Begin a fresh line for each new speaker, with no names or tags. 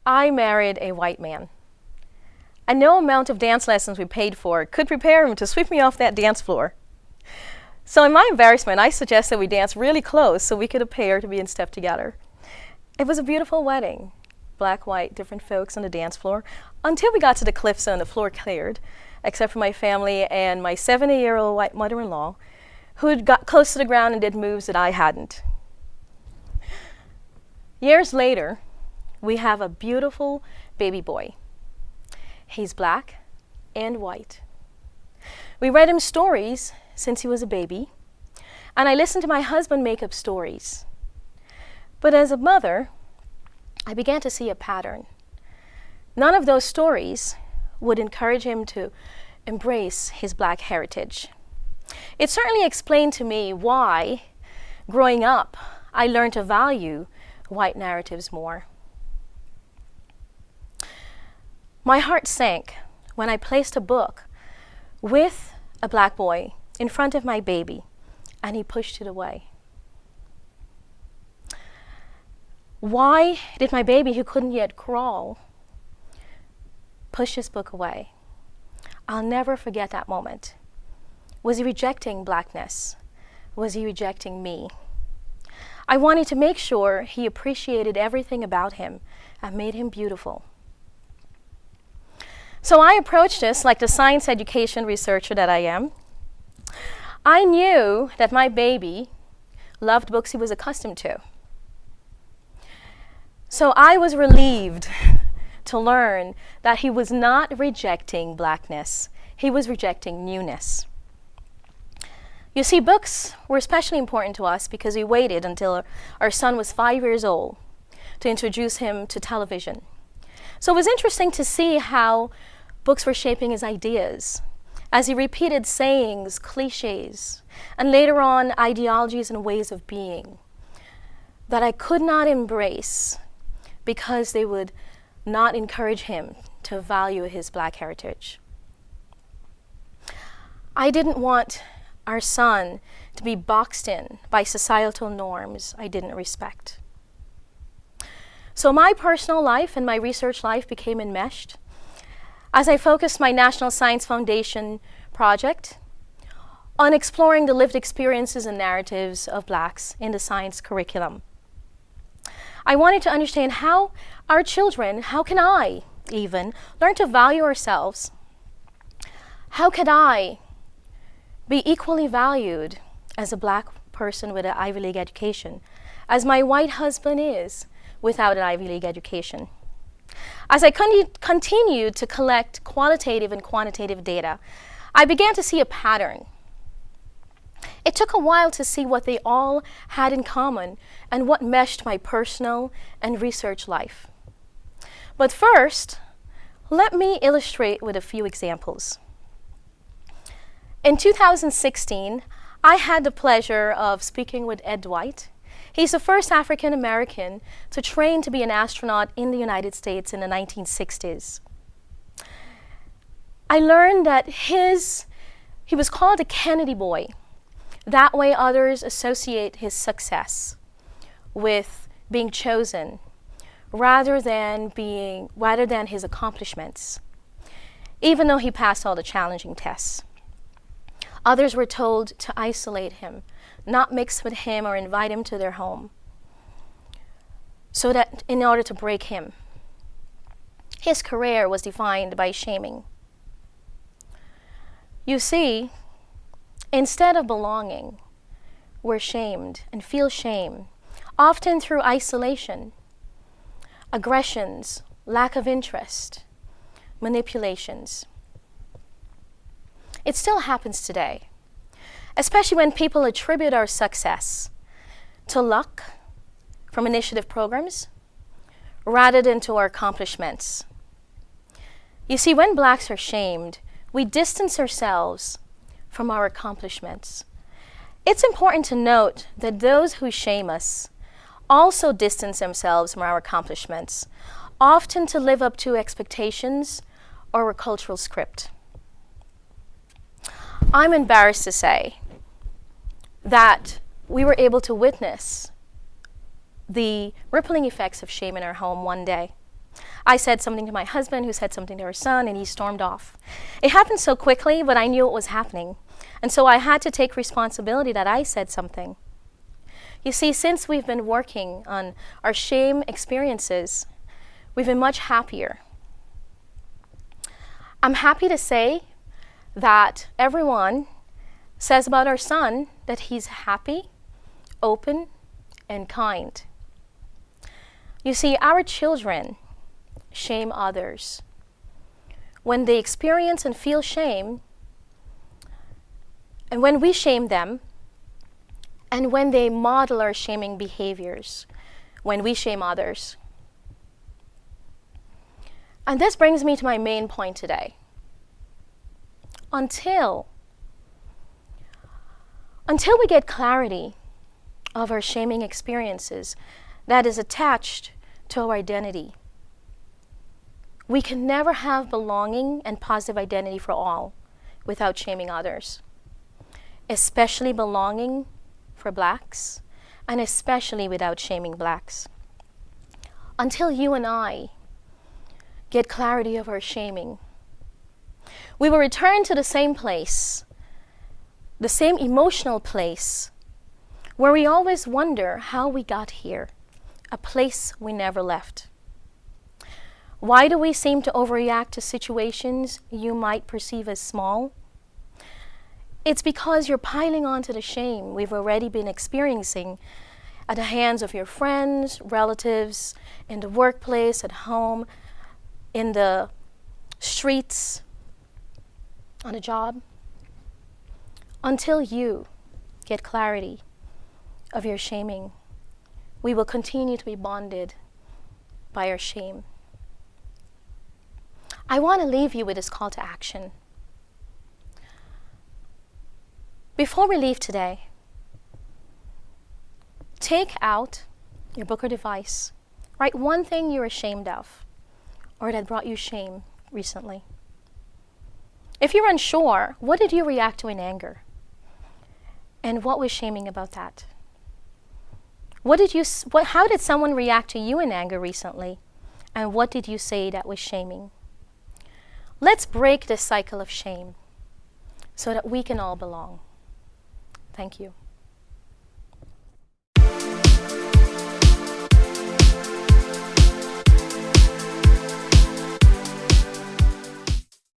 I married a white man, and no amount of dance lessons we paid for could prepare him to sweep me off that dance floor. So in my embarrassment, I suggested we dance really close so we could appear to be in step together. It was a beautiful wedding. Black, white, different folks on the dance floor, until we got to the cliff zone. The floor cleared, except for my family and my 70-year-old white mother-in-law, who had got close to the ground and did moves that I hadn't. Years later, we have a beautiful baby boy. He's black and white. We read him stories since he was a baby, and I listened to my husband make up stories. But as a mother, I began to see a pattern. None of those stories would encourage him to embrace his black heritage. It certainly explained to me why, growing up, I learned to value white narratives more. My heart sank when I placed a book with a black boy in front of my baby, and he pushed it away. Why did my baby, who couldn't yet crawl, push his book away? I'll never forget that moment. Was he rejecting blackness? Was he rejecting me? I wanted to make sure he appreciated everything about him and made him beautiful. So I approached this like the science education researcher that I am. I knew that my baby loved books he was accustomed to. So I was relieved to learn that he was not rejecting blackness. He was rejecting newness. You see, books were especially important to us because we waited until our son was 5 years old to introduce him to television. So it was interesting to see how books were shaping his ideas as he repeated sayings, cliches, and later on ideologies and ways of being that I could not embrace because they would not encourage him to value his black heritage. I didn't want our son to be boxed in by societal norms I didn't respect. So my personal life and my research life became enmeshed as I focused my National Science Foundation project on exploring the lived experiences and narratives of blacks in the science curriculum. I wanted to understand how our children, how can I even, learn to value ourselves? How could I be equally valued as a black person with an Ivy League education, as my white husband is without an Ivy League education? As I continued to collect qualitative and quantitative data, I began to see a pattern. It took a while to see what they all had in common and what meshed my personal and research life. But first, let me illustrate with a few examples. In 2016, I had the pleasure of speaking with Ed Dwight. He's the first African American to train to be an astronaut in the United States in the 1960s. I learned that he was called a Kennedy boy. That way others associate his success with being chosen rather than his accomplishments, even though he passed all the challenging tests. Others were told to isolate him, not mix with him or invite him to their home, so that in order to break him. His career was defined by shaming. You see, instead of belonging, we're shamed and feel shame, often through isolation, aggressions, lack of interest, manipulations. It still happens today, especially when people attribute our success to luck from initiative programs rather than to our accomplishments. You see, when blacks are shamed, we distance ourselves from our accomplishments. It's important to note that those who shame us also distance themselves from our accomplishments, often to live up to expectations or a cultural script. I'm embarrassed to say that we were able to witness the rippling effects of shame in our home one day. I said something to my husband, who said something to her son, and he stormed off. It happened so quickly, but I knew what was happening. And so I had to take responsibility that I said something. You see, since we've been working on our shame experiences, we've been much happier. I'm happy to say that everyone says about our son that he's happy, open, and kind. You see, our children shame others. When they experience and feel shame, and when we shame them, and when they model our shaming behaviors, when we shame others. And this brings me to my main point today. Until we get clarity of our shaming experiences that is attached to our identity, we can never have belonging and positive identity for all without shaming others, especially belonging for blacks, and especially without shaming blacks. Until you and I get clarity of our shaming, we will return to the same place, the same emotional place, where we always wonder how we got here, a place we never left. Why do we seem to overreact to situations you might perceive as small? It's because you're piling on to the shame we've already been experiencing at the hands of your friends, relatives, in the workplace, at home, in the streets, on a job. Until you get clarity of your shaming, we will continue to be bonded by our shame. I want to leave you with this call to action. Before we leave today, take out your book or device. Write one thing you're ashamed of or that brought you shame recently. If you're unsure, what did you react to in anger? And what was shaming about that? How did someone react to you in anger recently? And what did you say that was shaming? Let's break this cycle of shame so that we can all belong. Thank you.